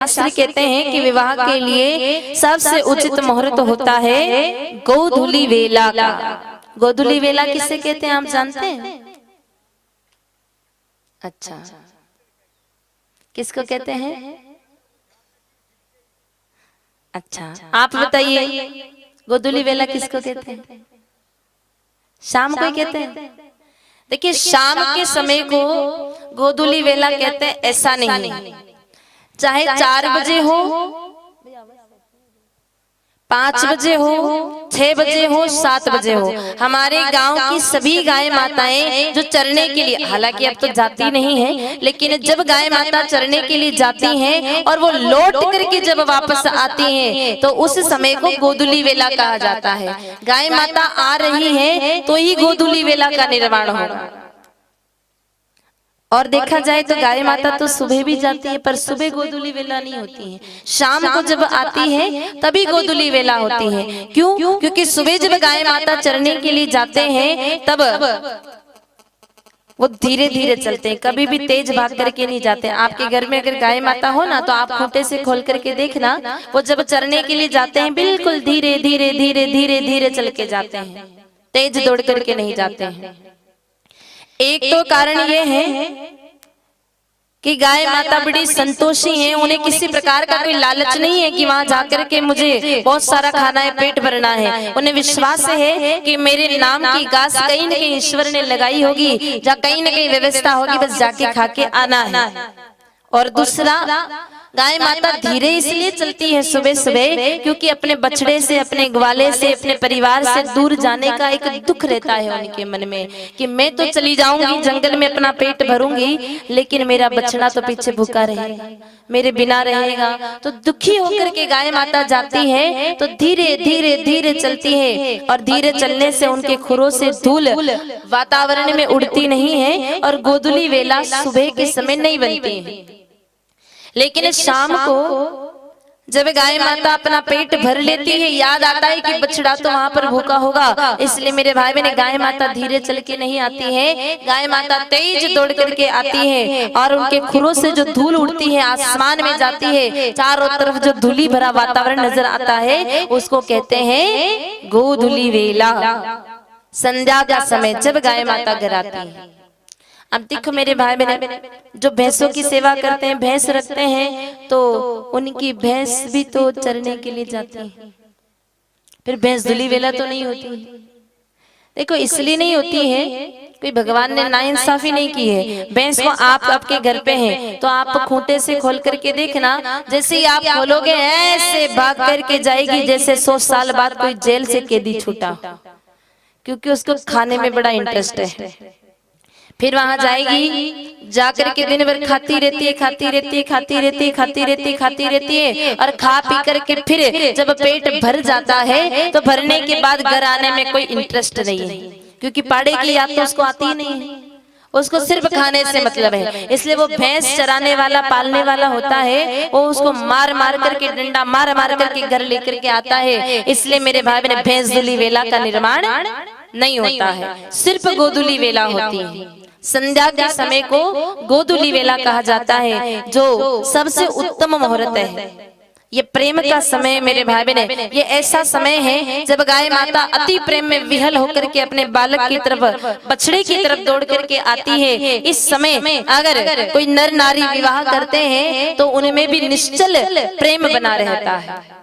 शास्त्र कहते हैं कि विवाह के लिए सबसे उचित मुहूर्त होता है गोधूली वेला का। गोधूली वेला किसे कहते हैं आप जानते हैं? अच्छा, किसको कहते हैं? अच्छा, आप बताइए गोधूली वेला किसको कहते हैं? शाम को कहते हैं। देखिए, शाम के समय को गोधूली वेला कहते हैं ऐसा नहीं है। चाहे 4 बजे हो, 5 बजे हो, 6 बजे हो, 7 बजे हो, हमारे गांव की सभी गाय माताएं जो चरने के लिए, हालांकि अब तो जाती नहीं है, लेकिन जब गाय माता चरने के लिए जाती हैं और वो लौट करके जब वापस आती हैं तो उस समय को गोधूली वेला कहा जाता है। गाय माता आ रही है तो ही गोधूली वेला का निर्माण होगा। और देखा जाए तो गाय माता तो सुबह भी जाती है, पर सुबह गोधूली वेला नहीं होती है। शाम को जब आती है तभी गोधूली वेला होती है। क्यों? क्योंकि सुबह जब गाय माता चरने के लिए जाते हैं तब वो धीरे धीरे चलते हैं, कभी भी तेज भाग करके नहीं जाते। आपके घर में अगर गाय माता हो ना तो आप खूंटे से खोल करके देखना, वो जब चरने के लिए जाते हैं बिल्कुल धीरे धीरे धीरे धीरे धीरे चल के जाते हैं, तेज दौड़ करके नहीं जाते हैं। एक तो कारण ये है कि गाय माता बड़ी संतोषी हैं, उन्हें किसी प्रकार का कोई लालच नहीं है कि वहां जाकर के मुझे बहुत सारा खाना है, पेट भरना है। उन्हें विश्वास है कि मेरे नाम की घास कहीं न कहीं ईश्वर ने लगाई होगी, जहाँ कहीं न कहीं व्यवस्था होगी, बस जाके खा के आना है। और दूसरा, गाय माता धीरे इसलिए चलती है सुबह सुबह क्योंकि अपने बछड़े से, अपने ग्वाले से, अपने परिवार से दूर जाने का एक दुख रहता है उनके मन में कि मैं तो चली जाऊंगी जंगल में, अपना पेट भरूंगी, लेकिन मेरा बछड़ा तो पीछे भूखा रहेगा, मेरे बिना रहेगा। तो दुखी होकर के गाय माता जाती है तो धीरे धीरे धीरे चलती है, और धीरे चलने से उनके खुरों से धूल वातावरण में उड़ती नहीं है और गोधूली वेला सुबह के समय नहीं बनती है। लेकिन शाम को जब गाय माता अपना पेट भर लेती है, याद आता है कि बछड़ा तो वहां पर भूखा होगा, इसलिए मेरे भाई बहन, गाय माता धीरे चल के नहीं आती है, गाय माता तेज दौड़ करके आती है और उनके खुरों से जो धूल उड़ती है आसमान में जाती है, चारों तरफ जो धूली भरा वातावरण नजर आता है उसको कहते हैं गोधूली वेला। संध्या का समय जब गाय माता घर आती है। अब देखो मेरे भाई बहन, जो भैंसों की सेवा करते हैं, भैंस रखते हैं, तो उनकी भैंस भी तो चरने के लिए जाती है, फिर भैंस धूली वेला तो नहीं होती है। देखो इसलिए नहीं होती है, कोई भगवान ने नाइंसाफी नहीं की है। भैंस को आप आपके घर पे हैं तो आप खूंटे से खोल करके देखना, जैसे ही आप खोलोगे ऐसे भाग करके जाएगी जैसे 100 साल बाद कोई जेल से कैदी छूटा, क्योंकि उसको खाने में बड़ा इंटरेस्ट है। फिर वहां जाएगी, जाकर के दिन भर खाती रहती है, खाती रहती है, खाती रहती है, खाती रहती है, खाती रहती है, और खा पी करके फिर जब पेट भर जाता है तो भरने के बाद घर आने में कोई इंटरेस्ट नहीं है, क्योंकि पाड़े की याद तो उसको आती ही नहीं है, उसको सिर्फ खाने से मतलब है। इसलिए वो भैंस चराने वाला, पालने वाला होता है, वो उसको मार मार करके, डंडा मार मार करके घर लेकर के आता है। इसलिए मेरे भाई बहन, भैंस धूली वेला का निर्माण नहीं होता है, सिर्फ गोधूली वेला होती है। संध्या के समय को गोधूली वेला कहा जाता है, जो सबसे उत्तम मुहूर्त है। ये प्रेम का समय मेरे भाई बहन, ये ऐसा समय है जब गाय माता अति प्रेम में विहल होकर के अपने बालक की तरफ, बछड़े की तरफ दौड़ करके आती है। इस समय अगर कोई नर नारी विवाह करते हैं तो उनमें भी निश्चल प्रेम बना रहता है।